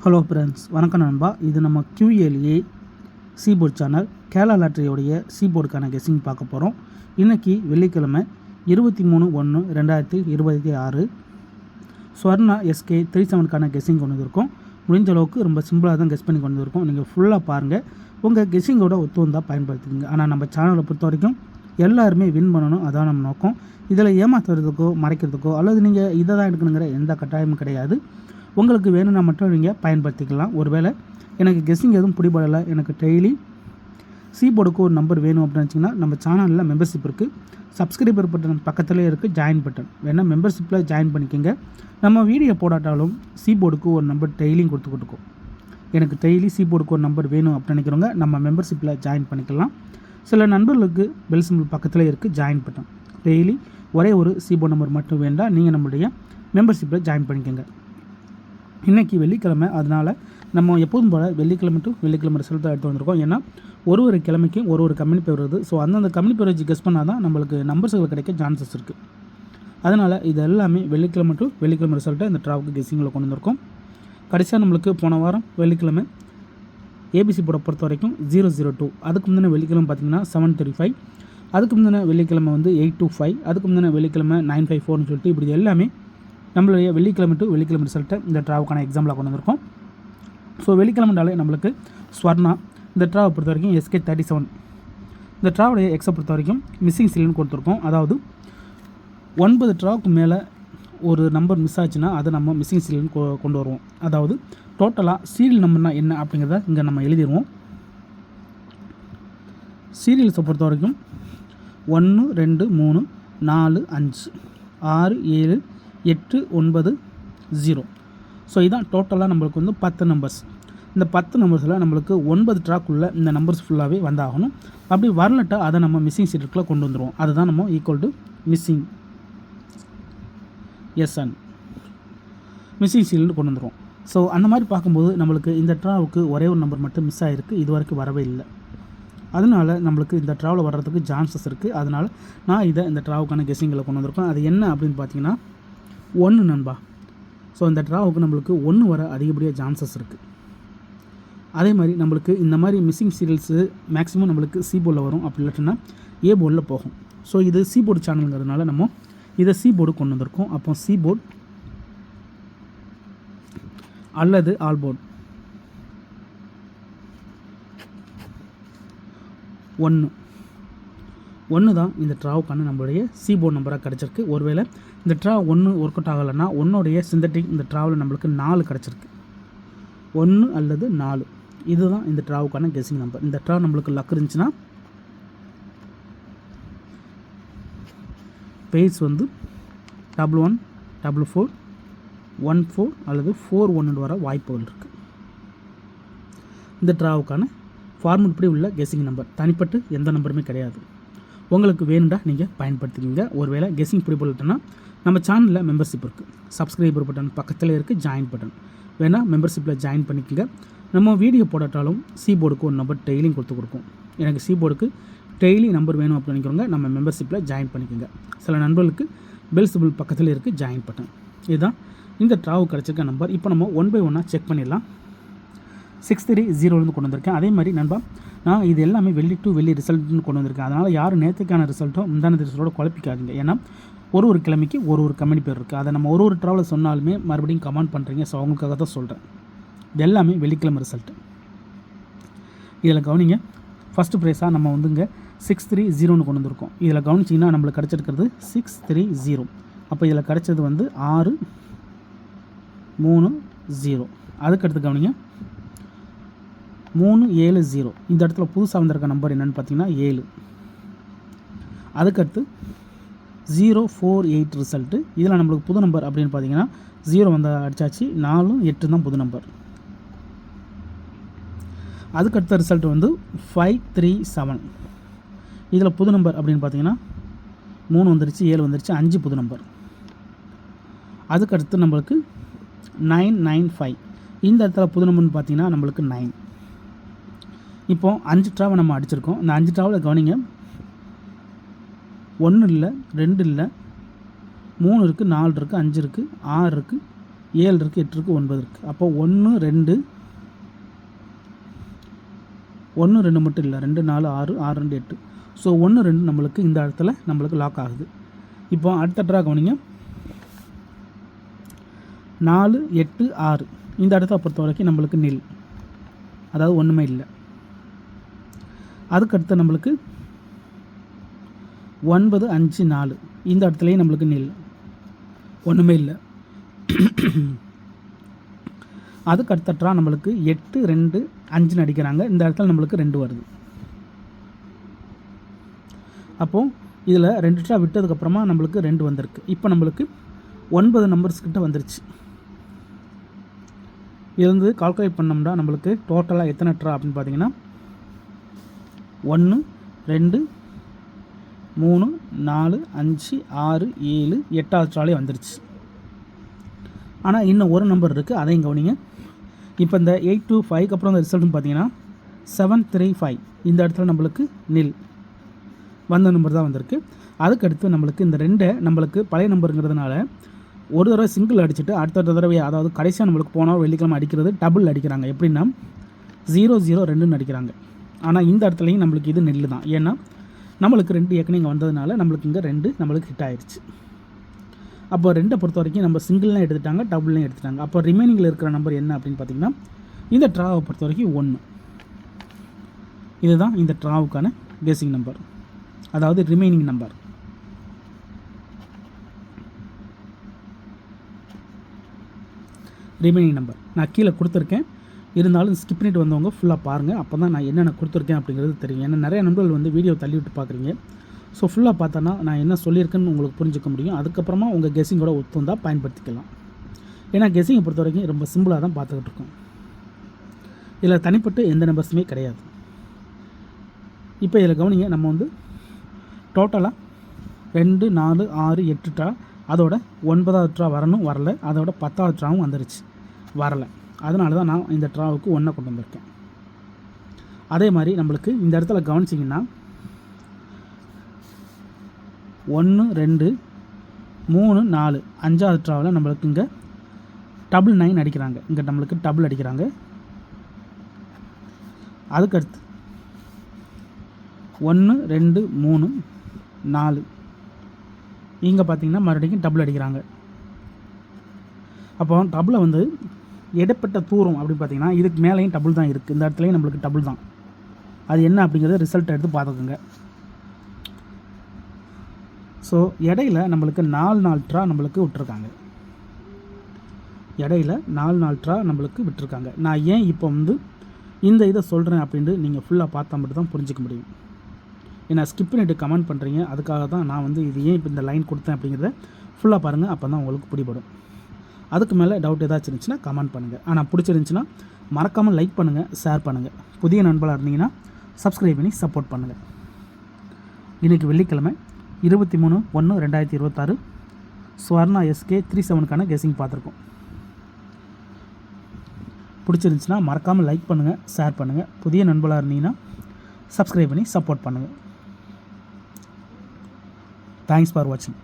Hello friends, வணக்கம் நண்பா. இது நம்ம QLA சீபோர்ட் சேனல் கேரளா லாட்டரியோடைய சீபோர்டுக்கான கெஸ்ஸிங் பார்க்க போகிறோம். இன்றைக்கி வெள்ளிக்கிழமை 23/1/2026 ஸ்வர்ணா SK 37க்கான கெஸ்ஸிங் கொண்டு வந்திருக்கோம். முடிஞ்ச அளவுக்கு ரொம்ப சிம்பிளாக தான் கெஸ் பண்ணி கொண்டு வந்திருக்கோம். நீங்கள் ஃபுல்லாக பாருங்கள், உங்கள் கெஸ்ஸிங்கோட ஒத்து வந்தால் பயன்படுத்திக்கோங்க. ஆனால் நம்ம சேனலை பொறுத்த வரைக்கும் எல்லாருமே வின் பண்ணணும், அதான் நம்ம நோக்கம். இதில் ஏமாத்துறதுக்கோ மறைக்கிறதுக்கோ அல்லது நீங்கள் இதை தான் எடுக்கணுங்கிற எந்த கட்டாயமும் கிடையாது. உங்களுக்கு வேணும்னா மட்டும் நீங்கள் பயன்படுத்திக்கலாம். ஒருவேளை எனக்கு கெஸ்ஸிங் எதுவும் பிடிபடலை, எனக்கு டெய்லி சீபோர்டுக்கு ஒரு நம்பர் வேணும் அப்படின்னு வச்சிங்கன்னா நம்ம சேனலில் மெம்பர்ஷிப் இருக்குது. சப்ஸ்கிரைபர் பட்டன் பக்கத்துலேயே இருக்குது, ஜாயின் பட்டன் வேணால் மெம்பர்ஷிப்பில் ஜாயின் பண்ணிக்கோங்க. நம்ம வீடியோ போடாட்டாலும் சீபோர்டுக்கு ஒரு நம்பர் டெய்லியும் கொடுத்துக்கிட்டு இருக்கோம். எனக்கு டெய்லி சீபோர்டுக்கு ஒரு நம்பர் வேணும் அப்படின்னு நினைக்கிறவங்க நம்ம மெம்பர்ஷிப்பில் ஜாயின் பண்ணிக்கலாம். சில நண்பர்களுக்கு பெல் சிம்பிள் பக்கத்தில் இருக்குது, ஜாயின் பட்டன். டெய்லி ஒரே ஒரு சீபோர்டு நம்பர் மட்டும் வேண்டாம், நீங்கள் நம்மளுடைய மெம்பர்ஷிப்பில் ஜாயின் பண்ணிக்கோங்க. இன்றைக்கி வெள்ளிக்கிழமை, அதனால் நம்ம எப்போதும் போல் வெள்ளிக்கிழமை டு வெள்ளிக்கிழமை ரிசல்ட்டாக எடுத்து வந்திருக்கோம். ஏன்னா ஒரு கிழமைக்கும் ஒரு கம்பெனி பேர் வருது. ஸோ அந்தந்த கம்பெனி பேர் வச்சு கெஸ் பண்ணால் தான் நம்மளுக்கு நம்பர்ஸ்கள் கிடைக்க சான்சஸ் இருக்குது. அதனால் இது எல்லாமே வெள்ளிக்கிழமை டு வெள்ளிக்கிழமை ரிசல்ட்டை இந்த ட்ராவுக்கு கெஸ்ஸிங்கில் கொண்டு வந்திருக்கோம். கடைசியாக நம்மளுக்கு போன வாரம் வெள்ளிக்கிழமை ABC போர்டை பொறுத்த வரைக்கும் 002, அதுக்கு முந்தின வெள்ளிக்கிழமை பார்த்திங்கன்னா 735, அதுக்கு முந்தின வெள்ளிக்கிழமை 825, அதுக்கு முந்தின வெள்ளிக்கிழமை 954ன்னு சொல்லிட்டு இப்படி எல்லாமே நம்மளுடைய வெள்ளிக்கிழமை டு வெள்ளிக்கிழமை ரிசல்ட்டை இந்த ட்ராவுக்கான எக்ஸாம்பிளாக கொண்டு வந்திருக்கோம். ஸோ வெள்ளிக்கிழமைனாலே நம்மளுக்கு ஸ்வர்ணா, இந்த ட்ராவை பொறுத்த வரைக்கும் SK 37, இந்த ட்ராவுடைய எக்ஸை பொறுத்த வரைக்கும் மிஸ்ஸிங் சீல்னு கொடுத்துருக்கோம். அதாவது 9 ட்ராவுக்கு மேலே ஒரு நம்பர் மிஸ் ஆச்சுன்னா அதை நம்ம மிஸ்ஸிங் சீல்னு கொண்டு வருவோம். அதாவது டோட்டலாக சீரியல் நம்பர்னா என்ன அப்படிங்கிறத இங்கே நம்ம எழுதிடுவோம். சீரியல்ஸை பொறுத்த வரைக்கும் 1 2 3 4 5 6 7 8 9 0. ஸோ இதுதான் டோட்டலாக நம்மளுக்கு 10 நம்பர்ஸ். இந்த 10 நம்பர்ஸில் நம்மளுக்கு 9 ட்ராக்குள்ளே இந்த நம்பர்ஸ் ஃபுல்லாகவே வந்தாகணும். அப்படி வரலட்டா அதை நம்ம மிஸ்ஸிங் சீட்டுக்குள்ளே கொண்டு வந்துடுவோம். அதுதான் நம்ம equal to missing SN missing சீல்னு கொண்டு வந்துடுவோம். ஸோ அந்த மாதிரி பார்க்கும்போது நம்மளுக்கு இந்த ட்ராவுக்கு ஒரே ஒரு நம்பர் மட்டும் மிஸ் ஆகிருக்கு, இது வரைக்கும் வரவே இல்லை. அதனால் நம்மளுக்கு இந்த ட்ராவில் வர்றதுக்கு சான்சஸ் இருக்குது. அதனால் நான் இதை இந்த ட்ராவுக்கான கெஸ்ஸிங்கில் கொண்டு வந்திருக்கேன். அது என்ன அப்படின்னு பார்த்தீங்கன்னா 1 நண்பா. ஸோ இந்த ட்ராவுக்கு நம்மளுக்கு 1 வர அதிகப்படியாக சான்சஸ் இருக்குது. அதே மாதிரி நம்மளுக்கு இந்த மாதிரி மிஸ்ஸிங் சீரியல்ஸு மேக்ஸிமம் நம்மளுக்கு சீபோர்டில் வரும், அப்படி இல்லாட்டினா போர்டில் போகும். ஸோ இது சீபோர்டு சேனலுங்கிறதுனால நம்ம இதை சீபோர்டு கொண்டு வந்திருக்கோம். அப்போ சீபோர்டு அல்லது ஆல்போர்டு 1 தான் இந்த ட்ராவுக்கான நம்மளுடைய சீபோர்டு நம்பராக கிடச்சிருக்கு. ஒருவேளை இந்த ட்ரா 1 ஒர்க் அவுட் ஆகலைன்னா 1உடைய சிந்தட்டிக் இந்த ட்ராவில் நம்மளுக்கு 4 கிடச்சிருக்கு. 1 அல்லது 4 இதுதான் இந்த ட்ராவுக்கான கெஸ்ஸிங் நம்பர். இந்த ட்ரா நம்மளுக்கு லக் இருந்துச்சுன்னா பேஸ் 11 44 14 அல்லது 41 வர வாய்ப்புகள் இருக்குது. இந்த ட்ராவுக்கான ஃபார்முட் இப்படி உள்ள கெஸ்ஸிங் நம்பர், தனிப்பட்டு எந்த நம்பருமே கிடையாது. உங்களுக்கு வேணுண்டா நீங்கள் பயன்படுத்திக்கிங்க. ஒருவேளை கெஸ்ஸிங் பிடிபடலைன்னா நம்ம சேனலில் மெம்பர்ஷிப் இருக்குது, சப்ஸ்கிரைபர் பட்டன் பக்கத்தில் இருக்குது, ஜாயின் பட்டன் வேணால் மெம்பர்ஷிப்பில் ஜாயின் பண்ணிக்கோங்க. நம்ம வீடியோ போடாட்டாலும் சீபோர்டுக்கு ஒரு நம்பர் டெய்லியும் கொடுக்கும். எனக்கு சீபோர்டுக்கு டெய்லி நம்பர் வேணும் அப்படின்னு நினைக்கிறவங்க நம்ம மெம்பர்ஷிப்பில் ஜாயின் பண்ணிக்கோங்க. சில நண்பர்களுக்கு பெல் சிம்பிள் பக்கத்தில் இருக்குது, ஜாயின் பட்டன். இதுதான் இந்த ட்ராவுக்கு கிடச்சிருக்க நம்பர். இப்போ நம்ம 1 by 1 செக் பண்ணிடலாம். 630 கொண்டு வந்திருக்கேன். அதே மாதிரி நண்பா, நான் இது எல்லாமே வெள்ளி டு வெள்ளி ரிசல்ட்னு கொண்டு வந்திருக்கேன். அதனால் யார் நேற்றுக்கான ரிசல்ட்டோ முந்தான ரிசல்ட்டோட குழப்பிக்காதீங்க. ஏன்னா ஒரு கிழமைக்கு ஒரு கம்பெனி பேர் இருக்குது. அதை நம்ம ஒரு ட்ராவில் சொன்னாலுமே மறுபடியும் கமெண்ட் பண்ணுறீங்க. ஸோ அவங்களுக்காக தான் சொல்கிறேன். இது எல்லாமே வெள்ளிக்கிழமை ரிசல்ட்டு. இதில் கவனிங்க, ஃபஸ்ட்டு ப்ரைஸாக நம்ம இங்கே 630 கொண்டு வந்திருக்கோம். இதில் கவனிச்சிங்கன்னா நம்மளுக்கு கிடச்சிருக்கிறது 630. அப்போ இதில் கிடச்சது 630. அதுக்கடுத்து கவனிங்க 370. இந்த இடத்துல புதுசாக வந்திருக்க நம்பர் என்னென்னு பார்த்தீங்கன்னா 7. அதுக்கடுத்து 048 ரிசல்ட்டு. இதில் நம்மளுக்கு புது நம்பர் அப்படின்னு பார்த்தீங்கன்னா 0 அடித்தாச்சு, 4 8 தான் புது நம்பர். அதுக்கடுத்த ரிசல்ட் 537. இதில் புது நம்பர் அப்படின்னு பார்த்தீங்கன்னா 3 வந்துருச்சு, 7 வந்துருச்சு, 5 புது நம்பர். அதுக்கடுத்து நம்மளுக்கு 995. இந்த இடத்துல புது நம்பர்னு பார்த்தீங்கன்னா நம்மளுக்கு 9. இப்போது 5 ட்ராவை நம்ம அடிச்சிருக்கோம். இந்த 5 ட்ராவில் கவனிங்க, 1 இல்லை, 2 இல்லை, 3 இருக்குது, 4 இருக்குது, 5 இருக்குது, 6 இருக்குது, 7 இருக்குது, 8 இருக்குது, 9 இருக்குது. அப்போ 1 2 1 2 மட்டும் இல்லை, 2 4 6 6 2 8. ஸோ 1 2 நம்மளுக்கு இந்த இடத்துல நம்மளுக்கு லாக் ஆகுது. இப்போ அடுத்த ட்ரா கவனிங்க, 4 8 6 இந்த இடத்த பொறுத்த வரைக்கும் நம்மளுக்கு நில், அதாவது ஒன்றுமே இல்லை. அதுக்கடுத்து நம்மளுக்கு 9 5 4 இந்த இடத்துலையும் நம்மளுக்கு நில், ஒன்றுமே இல்லை. அதுக்கு அடுத்த ட்ரா நம்மளுக்கு 8 2 5 அடிக்கிறாங்க, இந்த இடத்துல நம்மளுக்கு 2 வருது. அப்போது இதில் 2 ட்ரா விட்டதுக்கப்புறமா நம்மளுக்கு 2 வந்திருக்கு. இப்போ நம்மளுக்கு 9 நம்பர்ஸ் கிட்ட வந்துருச்சு. இது வந்து கால்குலேட் பண்ணோம்னா நம்மளுக்கு டோட்டலாக எத்தனை ட்ரா அப்படின்னு பார்த்தீங்கன்னா 1 2 3 4 5 6 7 8வது ட்ராலே வந்துருச்சு. ஆனால் இன்னும் ஒரு நம்பர் இருக்குது, அதையும் கவனிங்க. இப்போ இந்த 8 2 5க்கு அப்புறம் இந்த ரிசல்ட்னு பார்த்தீங்கன்னா 7 3 5 இந்த இடத்துல நம்மளுக்கு நில் வந்த நம்பர் தான் வந்திருக்கு. அதுக்கடுத்து நம்மளுக்கு இந்த 2 நம்மளுக்கு பழைய நம்பருங்கிறதுனால ஒரு தடவை சிங்கிள் அடிச்சுட்டு அடுத்த தடவை, அதாவது கடைசியாக நம்மளுக்கு போனால் வெள்ளிக்கிழமை அடிக்கிறது டபுள் அடிக்கிறாங்க. எப்படின்னா 0 0 2ன்னு அடிக்கிறாங்க. ஆனால் இந்த இடத்துலையும் நம்மளுக்கு இது நெல் தான். ஏன்னா நம்மளுக்கு 2 ஏற்கனவே இங்கே வந்ததுனால நம்மளுக்கு இங்கே 2 நம்மளுக்கு ஹிட் ஆயிடுச்சு. அப்போ 2 பொறுத்த வரைக்கும் நம்ம சிங்கிள்லாம் எடுத்துட்டாங்க, டபுள்லையும் எடுத்துட்டாங்க. அப்போ ரிமைனிங்கில் இருக்கிற நம்பர் என்ன அப்படின்னு பார்த்தீங்கன்னா இந்த ட்ராவை பொறுத்த வரைக்கும் 1. இதுதான் இந்த ட்ராவுக்கான கெஸ்ஸிங் நம்பர், அதாவது ரிமைனிங் நம்பர். நான் கீழே கொடுத்துருக்கேன், இருந்தாலும் ஸ்கிப் பண்ணிட்டு வந்தவங்க ஃபுல்லாக பாருங்கள். அப்போ தான் நான் என்னென்ன கொடுத்துருக்கேன் அப்படிங்கிறது தெரியும். ஏன்னா நிறைய நண்பர்கள் வந்து வீடியோ தள்ளி விட்டு பார்க்குறீங்க. ஸோ ஃபுல்லாக பார்த்தோன்னா நான் என்ன சொல்லியிருக்கேன்னு உங்களுக்கு புரிஞ்சிக்க முடியும். அதுக்கப்புறமா உங்கள் கெஸ்ஸிங்கோட ஒத்துந்தான் பயன்படுத்திக்கலாம். ஏன்னா கெஸ்ஸிங்கை பொறுத்த வரைக்கும் ரொம்ப சிம்பிளாக தான் பார்த்துக்கிட்டு இருக்கோம். இதில் தனிப்பட்டு எந்த நம்பர்ஸுமே கிடையாது. இப்போ இதில் கவனிங்க, நம்ம வந்து டோட்டலாக 2 4 6 8 ட்ரா, அதோட 9வது ட்ரா வரல, அதோட 10வது ட்ராவும் வந்துருச்சு, வரலை. அதனால தான் நான் இந்த ட்ராவுக்கு 1 கொண்டு வந்திருக்கேன். அதே மாதிரி நம்மளுக்கு இந்த இடத்துல கவனிச்சிங்கன்னா 1 2 3 4 5வது ட்ராவில் நம்மளுக்கு இங்கே டபுள் 9 அடிக்கிறாங்க, இங்கே நம்மளுக்கு டபுள் அடிக்கிறாங்க. அதுக்கடுத்து 1 2 3 4 இங்கே பார்த்தீங்கன்னா மறுபடியும் டபுள் அடிக்கிறாங்க. அப்போ டபுளை வந்து இடைப்பட்ட தூரம் அப்படின்னு பார்த்தீங்கன்னா இதுக்கு மேலேயும் டபுள் தான் இருக்குது, இந்த இடத்துலையும் நம்மளுக்கு டபுள் தான். அது என்ன அப்படிங்கிறத ரிசல்ட் எடுத்து பார்த்துக்கோங்க. ஸோ இடையில நம்மளுக்கு 4 ட்ரா நம்மளுக்கு விட்டுருக்காங்க, இடையில 4 ட்ரா நம்மளுக்கு விட்டுருக்காங்க. நான் ஏன் இப்போ வந்து இந்த இதை சொல்கிறேன் அப்படின்ட்டு நீங்கள் ஃபுல்லாக பார்த்தா மட்டும் தான் புரிஞ்சிக்க முடியும். ஏன்னா ஸ்கிப் பண்ணிட்டு கமெண்ட் பண்ணுறீங்க, அதுக்காக தான் நான் வந்து இது ஏன் இப்போ இந்த லைன் கொடுத்தேன் அப்படிங்கிறத ஃபுல்லாக பாருங்கள், அப்போ தான் உங்களுக்கு பிடிபடும். அதுக்கு மேலே டவுட் ஏதாச்சும் இருந்துச்சுன்னா கமெண்ட் பண்ணுங்கள். ஆனால் பிடிச்சிருந்துச்சின்னா மறக்காமல் லைக் பண்ணுங்கள், ஷேர் பண்ணுங்கள். புதிய நண்பர்களாக இருந்தீங்கன்னா சப்ஸ்கிரைப் பண்ணி சப்போர்ட் பண்ணுங்கள். இன்றைக்கி வெள்ளிக்கிழமை 23/1/2026 ஸ்வர்ணா SK 37க்கான கெஸ்ஸிங் பார்த்துருக்கோம். பிடிச்சிருந்துச்சின்னா மறக்காமல் லைக் பண்ணுங்கள், ஷேர் பண்ணுங்கள். புதிய நண்பர்களாக இருந்தீங்கன்னா சப்ஸ்கிரைப் பண்ணி சப்போர்ட் பண்ணுங்கள். தேங்க்ஸ் ஃபார் வாட்சிங்.